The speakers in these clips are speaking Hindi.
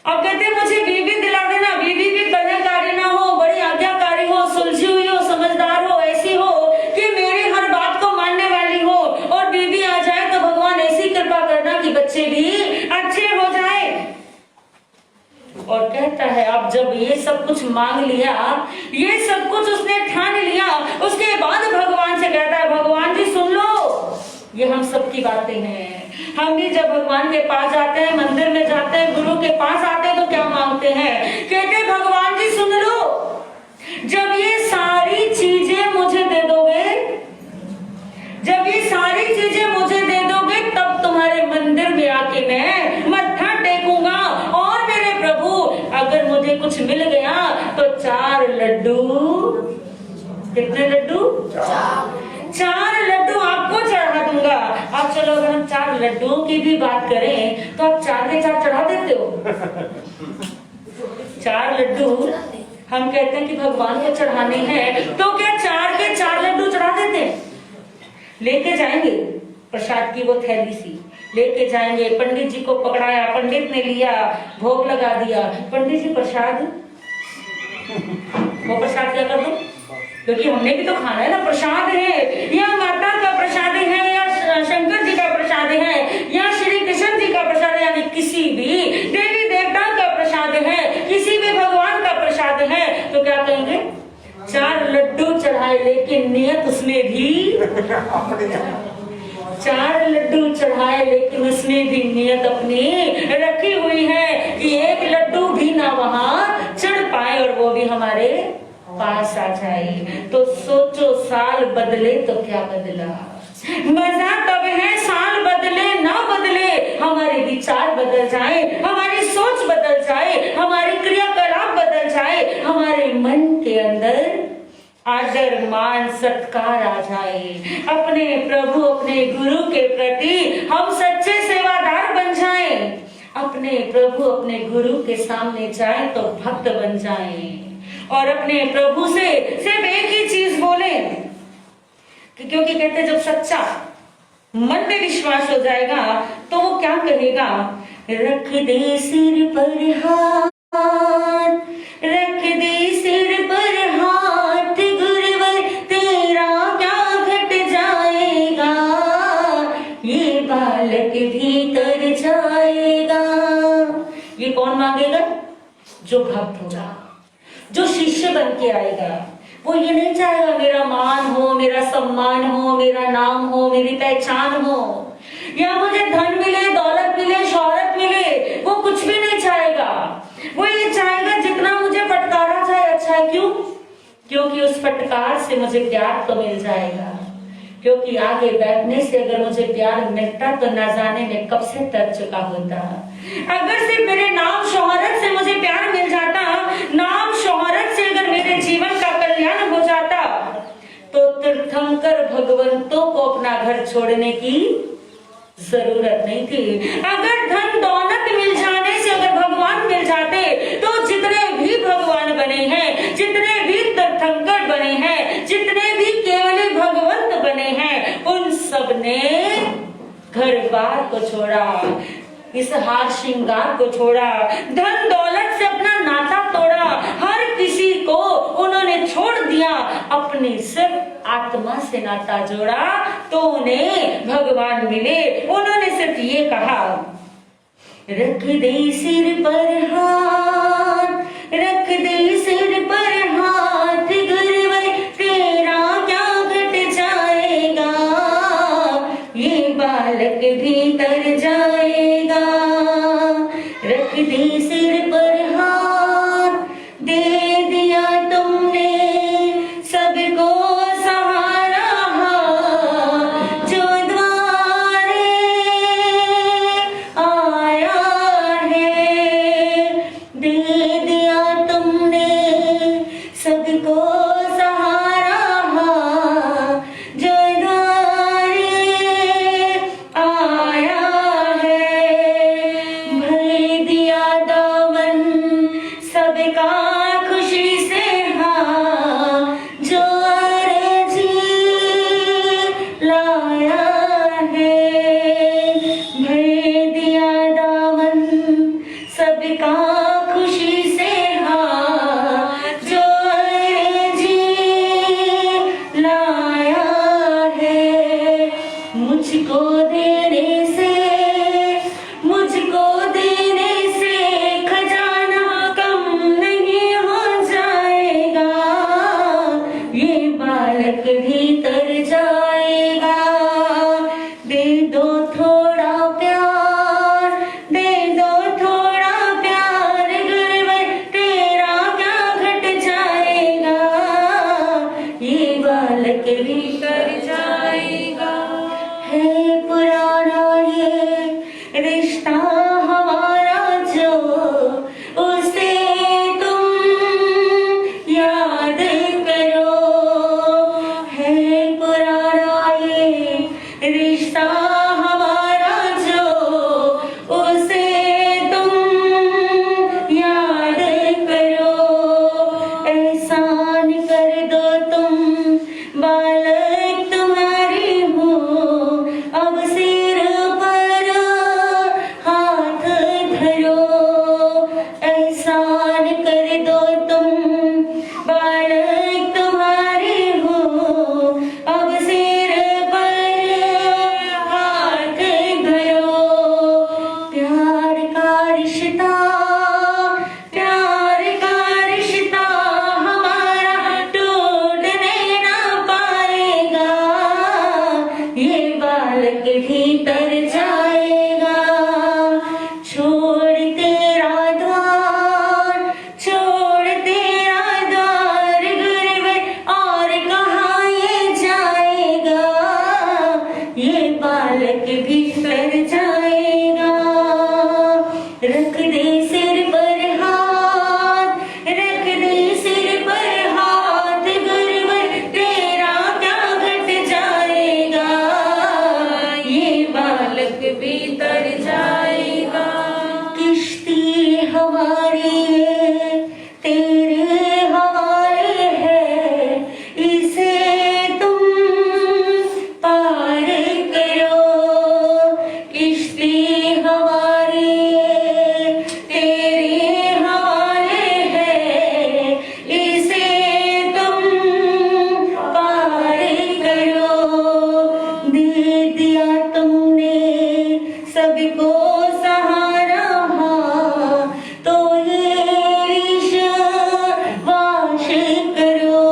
अब कहते हैं मुझे बीवी दिला देना, बीवी भी कन्याकारी ना हो, बड़ी आज्ञाकारी हो, सुलझी हुई हो, समझदार हो, ऐसी हो कि मेरी हर बात को मानने वाली हो। और बीवी आ जाए तो भगवान ऐसी कृपा करना कि बच्चे भी अच्छे हो जाए। और कहता है अब जब ये सब कुछ मांग लिया, ये सब कुछ उसने ठान लिया, उसके बाद भगवान से कहता है भगवान जी सुन लो, ये हम सब की बातें हैं। हम भी जब भगवान के पास जाते हैं, मंदिर में जाते हैं, गुरु के पास आते हैं तो क्या मांगते हैं? कहते भगवान जी सुन लो, जब ये सारी चीजें मुझे दे दोगे, जब ये सारी चीजें मुझे दे दोगे, तब तुम्हारे मंदिर में आके मैं मत्था टेकूंगा। और मेरे प्रभु अगर मुझे कुछ मिल गया तो 4 लड्डू, कितने लड्डू? 4 लड्डू आपको चढ़ा दूंगा। अब चलो अगर हम 4 लड्डुओं की भी बात करें तो आप 4 के 4 चढ़ा देते हो? 4 लड्डू हम कहते हैं कि भगवान को चढ़ाने हैं, तो क्या 4 के 4 लड्डू चढ़ा देते हैं? लेके जाएंगे प्रसाद की वो थैली सी लेके जाएंगे, पंडित जी को पकड़ाया, पंडित ने लिया, भोग लगा दिया, पंडित जी प्रसाद, वो प्रसाद क्या कर दो, क्योंकि हमने भी तो खाना है ना। प्रसाद है या माता का प्रसाद है या शंकर जी का प्रसाद है या श्री कृष्ण जी का प्रसाद है, यानी किसी भी देवी देवता का प्रसाद है, किसी भी भगवान का प्रसाद है, तो क्या कहेंगे 4 लड्डू चढ़ाए, लेकिन नियत उसमें भी 4 लड्डू चढ़ाए, लेकिन उसमें भी नियत अपनी रखी हुई है कि 1 लड्डू भी ना वहां चढ़ पाए और वो भी हमारे पास आ जाए। तो सोचो साल बदले तो क्या बदला, मजा तब है साल बदले ना बदले, हमारे विचार बदल जाए, हमारी सोच बदल जाए, हमारी क्रियाकलाप बदल जाए, हमारे मन के अंदर आदर मान सत्कार आ जाए, अपने प्रभु अपने गुरु के प्रति हम सच्चे सेवादार बन जाएं, अपने प्रभु अपने गुरु के सामने जाए तो भक्त बन जाएं, और अपने प्रभु से सिर्फ एक ही चीज बोले, क्योंकि कहते जब सच्चा मन में विश्वास हो जाएगा तो वो क्या कहेगा, रख दे सिर पर हाथ, रख दे सिर पर हाथ, गुरुवर तेरा क्या घट जाएगा, ये बालक भीतर जाएगा। ये कौन मांगेगा? जो भक्त होगा, जो शिष्य बन के आएगा। वो ये नहीं चाहेगा मेरा मान हो, मेरा सम्मान हो, मेरा नाम हो, मेरी पहचान हो, या मुझे धन मिले, दौलत मिले, शौहरत मिले, वो कुछ भी नहीं चाहेगा। वो ये चाहेगा जितना मुझे फटकारा जाए अच्छा है। क्यों? क्योंकि उस फटकार से मुझे प्यार तो मिल जाएगा, क्योंकि आगे बैठने से अगर मुझे प्यार मिलता तो ना जाने में कब से तर चुका होता। अगर सिर्फ मेरे नाम शौहरत से मुझे प्यार मिल जाता, नाम शौहरत से अगर मेरे जीवन का कल्याण हो जाता, तो तीर्थंकर भगवंतों को अपना घर छोड़ने की जरूरत नहीं थी। अगर धन दौलत मिल जाने से अगर भगवान मिल जाते, तो जितने भी भगवान बने हैं, जितने भी तीर्थंकर बने हैं, जितने भी केवल भगवंत बने हैं, उन सब ने घर बार को छोड़ा, इस हार श्रृंगार को छोड़ा, धन दौलत से अपना नाता तोड़ा, हर किसी को उन्होंने छोड़ दिया, अपनी सिर्फ आत्मा से नाता जोड़ा, तो उन्हें भगवान मिले। उन्होंने सिर्फ ये कहा, रख दे सिर पर हाथ, रख दे सिर पर हाथ, गुरुवर तेरा क्या घट जाएगा, ये बालक भीतर जाएगा। रख दे सिर पर हाथ, दे दिया तुमने सबको सहारा, जो द्वारे आया है, दे दिया तुमने सबको सहारा, जो द्वारे आया है, भर दिया दामन सबका खुशी से, हाँ जो अर्जी लाया है, भर दिया दामन सब सबका खुशी से हाथ जोड़ जी लाया है, मुझको देने से खजाना कम नहीं हो जाएगा, ये बालक भीतर जाएगा। दे दो थोड़ा प्यार, दे दो थोड़ा प्यार, गुरुवर तेरा क्या घट जाएगा, ये बालक भीतर जाएगा। है पुराना ये रिश्ता हमारा जो, उसे तुम याद करो। है पुराना ये रिश्ता हमारा जो, उसे तुम याद करो। एहसान कर दो तुम, बालक तुम्हारी हूँ, अब सिर पर हाथ धरो। एहसान कर दो तुम, बालक तुम्हारी हूँ, अब सिर पर हाथ धरो। प्यार का रिश्ता, प्यार का रिश्ता हमारा टूटने ना पाएगा, ये बालक भीतर जाएगा। छोड़ तेरा द्वार, छोड़ तेरा द्वार गुरुवर, और कहाँ ये जाएगा, ये बालक भीतर जाएगा। रख दे सिर पर हाथ, रख दे सिर पर हाथ, गुरुवर तेरा क्या घट जाएगा, ये बालक भीतर जाएगा। किश्ती हमारी तेरे हवाले है, इसे तुम पार करो। किश्ती हमारी तेरे हवाले है, इसे तुम पार करो। दे दिया तुमने सबको सहारा, तो ये विश्वास करो।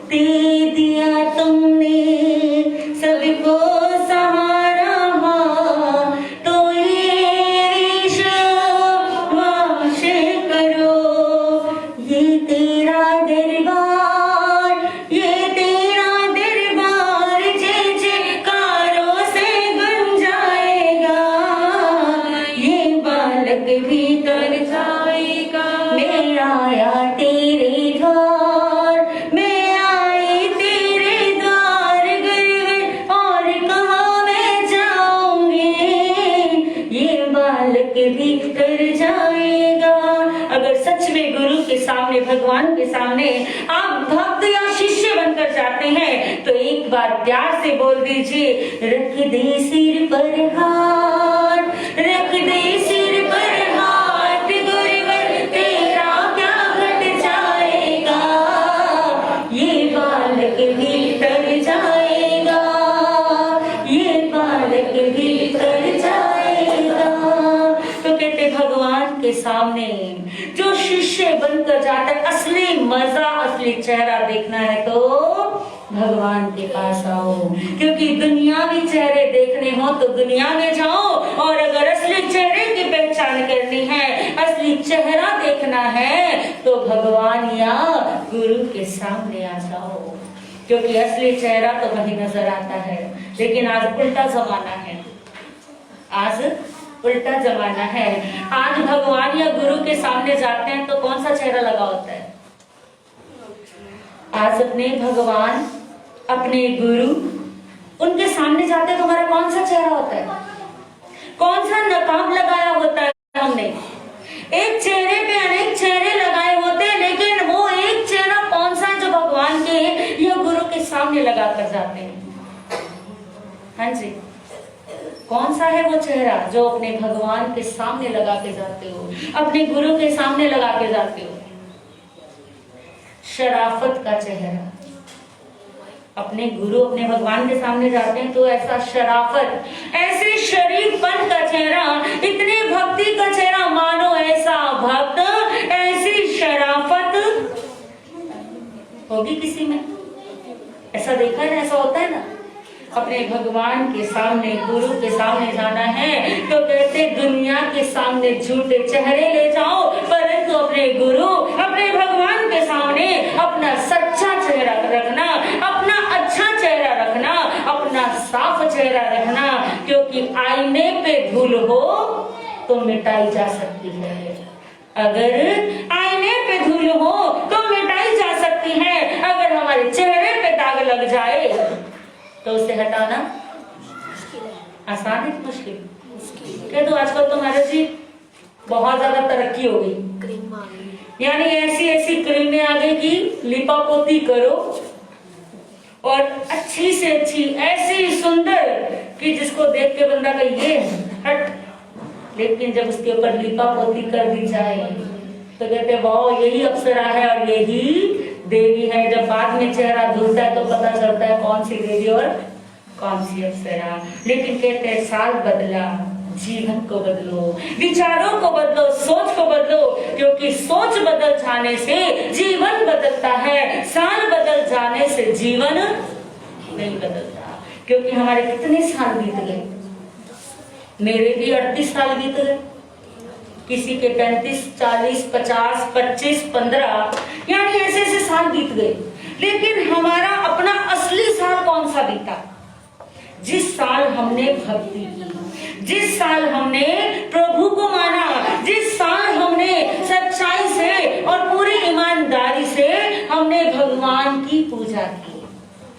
दे दिया तुमने सबको सहारा, तो ये विश्वास करो। ये तेरा दरबार, ये तेरा दरबार, जय जयकारों से गूंज जाएगा, ये बालक भीतर जाएगा। मैं आया तेरे द्वार, मैं आई तेरे द्वार गुरुवर, और कहाँ मैं जाऊंगी, ये बालक भीतर जाएगा। अगर सच में गुरु के सामने, भगवान के सामने आप भक्त या शिष्य बनकर जाते हैं, तो एक बार प्यार से बोल दीजिए, रख दे सिर पर हाथ, रख दे सिर पर हाथ, गुरुवर तेरा क्या घट जाएगा, ये बालक भीतर जाएगा, ये बालक भीतर जाएगा। तो कहते भगवान के सामने जो शिष्य बनकर जाता है, असली मजा, असली चेहरा देखना है तो भगवान के पास आओ। क्योंकि दुनियावी चेहरे देखने हो तो दुनिया में जाओ, और अगर असली चेहरे की पहचान करनी है, असली चेहरा देखना है, तो भगवान या गुरु के सामने आ जाओ। क्योंकि असली चेहरा तो वही नजर आता है। लेकिन आज उल्टा जमाना है, आज उल्टा जमाना है। आज भगवान या गुरु के सामने जाते हैं तो कौन सा चेहरा लगा होता है? आज अपने भगवान, अपने गुरु, उनके सामने जाते तो हमारा कौन सा चेहरा होता है? कौन सा नकाब लगाया होता है हमने? एक चेहरे पे अनेक चेहरे लगाए होते हैं, लेकिन वो एक चेहरा कौन सा जो भगवान के या गुरु के सामने लगा कर जाते हैं? हाँ जी, कौन सा है वो चेहरा जो अपने भगवान के सामने लगा के जाते हो, अपने गुरु के सामने लगा के जाते हो? शराफत का चेहरा। अपने गुरु अपने भगवान के सामने जाते हैं तो ऐसा शराफत, ऐसे शरीफपन का चेहरा, इतने भक्ति का चेहरा, मानो ऐसा भक्त, ऐसी शराफत होगी किसी में? ऐसा देखा है ना, ऐसा होता है ना। अपने भगवान के सामने, गुरु के सामने जाना है तो कहते दुनिया के सामने झूठे चेहरे ले जाओ, परंतु अपने गुरु, अपने भगवान के सामने अपना सच्चा चेहरा रखना, अपना अच्छा चेहरा रखना, अपना साफ चेहरा रखना, क्योंकि आईने पे धूल हो तो मिटाई जा सकती है। अगर आईने पे धूल हो तो मिटाई जा सकती है, अगर हमारे चेहरे पे दाग लग जाए तो उसे हटाना आसान है, मुश्किल? क्या तो आजकल तो महाराज जी बहुत ज्यादा तरक्की हो गई, यानी ऐसी ऐसी क्रीमें आ गई कि लिपापोती करो और अच्छी से अच्छी, ऐसी सुंदर कि जिसको देख के बंदा का ये हट, लेकिन जब उसके ऊपर लिपापोती कर दी जाए तो कहते वाह यही अप्सरा है और यही देवी है। जब बाद में चेहरा धुलता है तो पता चलता है कौन सी देवी और कौन सी अप्सरा। लेकिन कहते हैं साल बदला, जीवन को बदलो, विचारों को बदलो, सोच को बदलो, क्योंकि सोच बदल जाने से जीवन बदलता है, साल बदल जाने से जीवन नहीं बदलता। क्योंकि हमारे कितने साल बीत गए, मेरे भी 38 साल बीत गए, किसी के 35, 40, 50, 25, 15, यानी ऐसे ऐसे साल बीत गए। लेकिन हमारा अपना असली साल कौन सा बीता? जिस साल हमने भक्ति की, जिस साल हमने प्रभु को माना, जिस साल हमने सच्चाई से और पूरी ईमानदारी से हमने भगवान की पूजा की,